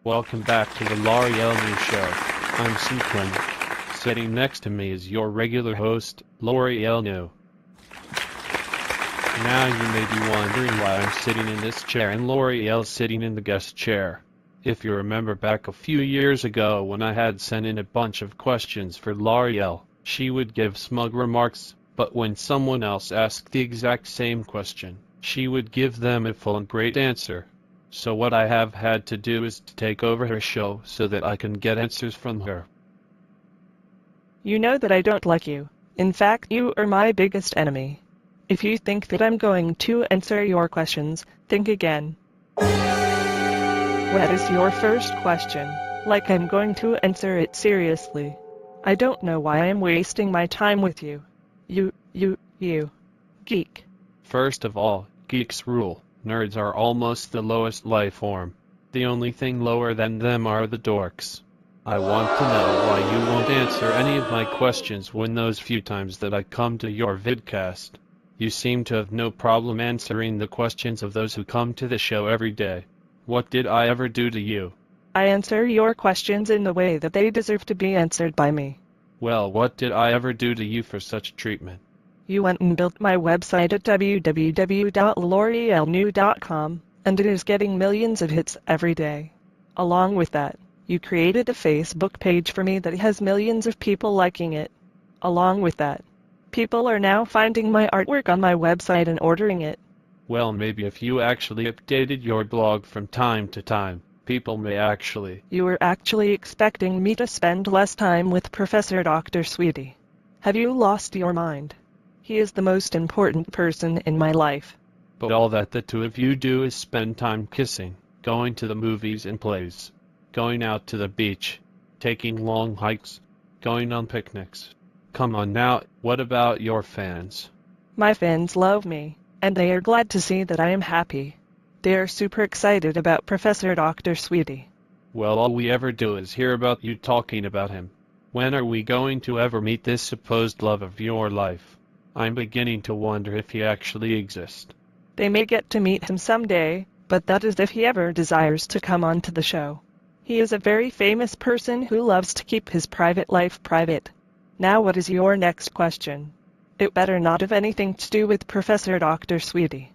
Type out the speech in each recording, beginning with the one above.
Welcome back to the Lorielle New Show. I'm Sequin. Sitting next to me is your regular host, Lorielle New. Now you may be wondering why I'm sitting in this chair and Lorielle's sitting in the guest chair. If you remember back a few years ago when I had sent in a bunch of questions for Lorielle, she would give smug remarks, but when someone else asked the exact same question, she would give them a full and great answer. So what I have had to do is to take over her show so that I can get answers from her. You know that I don't like you. In fact, you are my biggest enemy. If you think that I'm going to answer your questions, think again. What is your first question? Like I'm going to answer it seriously. I don't know why I'm wasting my time with you. You. Geek. First of all, geeks rule. Nerds are almost the lowest life form. The only thing lower than them are the dorks. I want to know why you won't answer any of my questions when those few times that I come to your vidcast. You seem to have no problem answering the questions of those who come to the show every day. What did I ever do to you? I answer your questions in the way that they deserve to be answered by me. Well, what did I ever do to you for such treatment? You went and built my website at www.loriellenew.com, and it is getting millions of hits every day. Along with that, you created a Facebook page for me that has millions of people liking it. Along with that, people are now finding my artwork on my website and ordering it. Well, maybe if you actually updated your blog from time to time, people may actually... You were actually expecting me to spend less time with Professor Dr. Sweetie. Have you lost your mind? He is the most important person in my life. But all that the two of you do is spend time kissing, going to the movies and plays, going out to the beach, taking long hikes, going on picnics. Come on now, what about your fans? My fans love me, and they are glad to see that I am happy. They are super excited about Professor Dr. Sweetie. Well, all we ever do is hear about you talking about him. When are we going to ever meet this supposed love of your life? I'm beginning to wonder if he actually exists. They may get to meet him someday, but that is if he ever desires to come onto the show. He is a very famous person who loves to keep his private life private. Now what is your next question? It better not have anything to do with Professor Dr. Sweetie.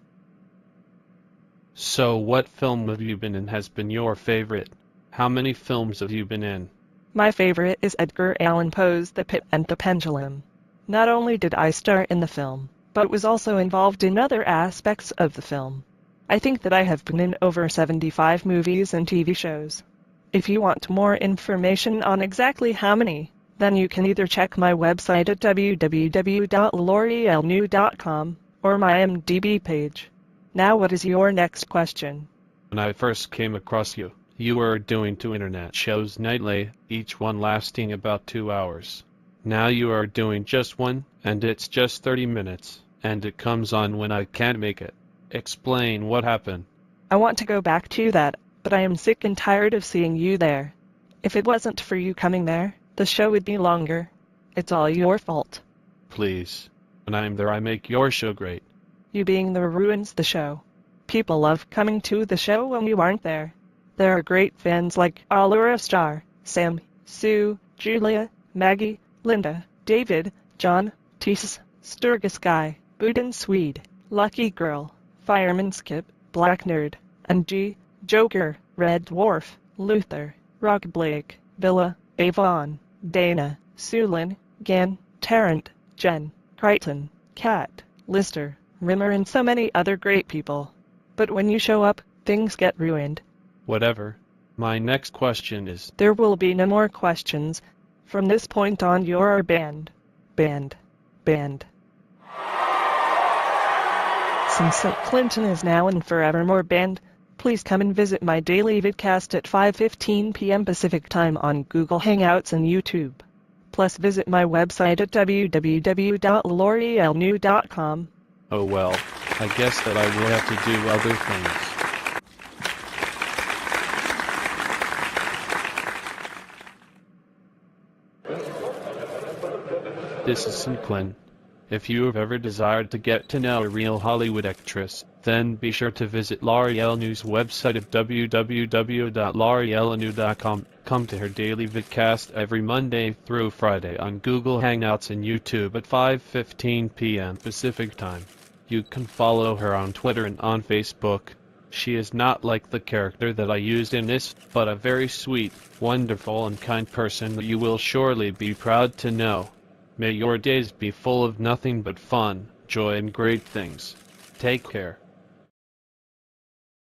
So what film have you been in has been your favorite? How many films have you been in? My favorite is Edgar Allan Poe's The Pit and the Pendulum. Not only did I star in the film, but was also involved in other aspects of the film. I think that I have been in over 75 movies and TV shows. If you want more information on exactly how many, then you can either check my website at www.loriellenew.com or my IMDb page. Now what is your next question? When I first came across you, you were doing 2 internet shows nightly, each one lasting about 2 hours. Now you are doing just one, and it's just 30 minutes, and it comes on when I can't make it. Explain what happened. I want to go back to that, but I am sick and tired of seeing you there. If it wasn't for you coming there, the show would be longer. It's all your fault. Please. When I'm there I make your show great. You being there ruins the show. People love coming to the show when you aren't there. There are great fans like Allura Star, Sam, Sue, Julia, Maggie, Linda, David, John, Tees, Sturgis Guy, Boudin Swede, Lucky Girl, Fireman Skip, Black Nerd, and G, Joker, Red Dwarf, Luther, Rock Blake, Villa, Avon, Dana, Sulin, Gan, Tarrant, Jen, Crichton, Kat, Lister, Rimmer and so many other great people. But when you show up, things get ruined. Whatever. My next question is... There will be no more questions. From this point on you're banned. Banned. Banned. Since Clinton is now and forevermore banned, please come and visit my daily vidcast at 5:15 p.m. Pacific Time on Google Hangouts and YouTube. Plus visit my website at www.loriellenew.com. Oh well, I guess that I will have to do other things. This is Sequin. If you have ever desired to get to know a real Hollywood actress, then be sure to visit Lorielle New's website at www.loriellenew.com. Come to her daily vidcast every Monday through Friday on Google Hangouts and YouTube at 5:15 p.m. Pacific Time. You can follow her on Twitter and on Facebook. She is not like the character that I used in this, but a very sweet, wonderful and kind person that you will surely be proud to know. May your days be full of nothing but fun, joy and great things. Take care.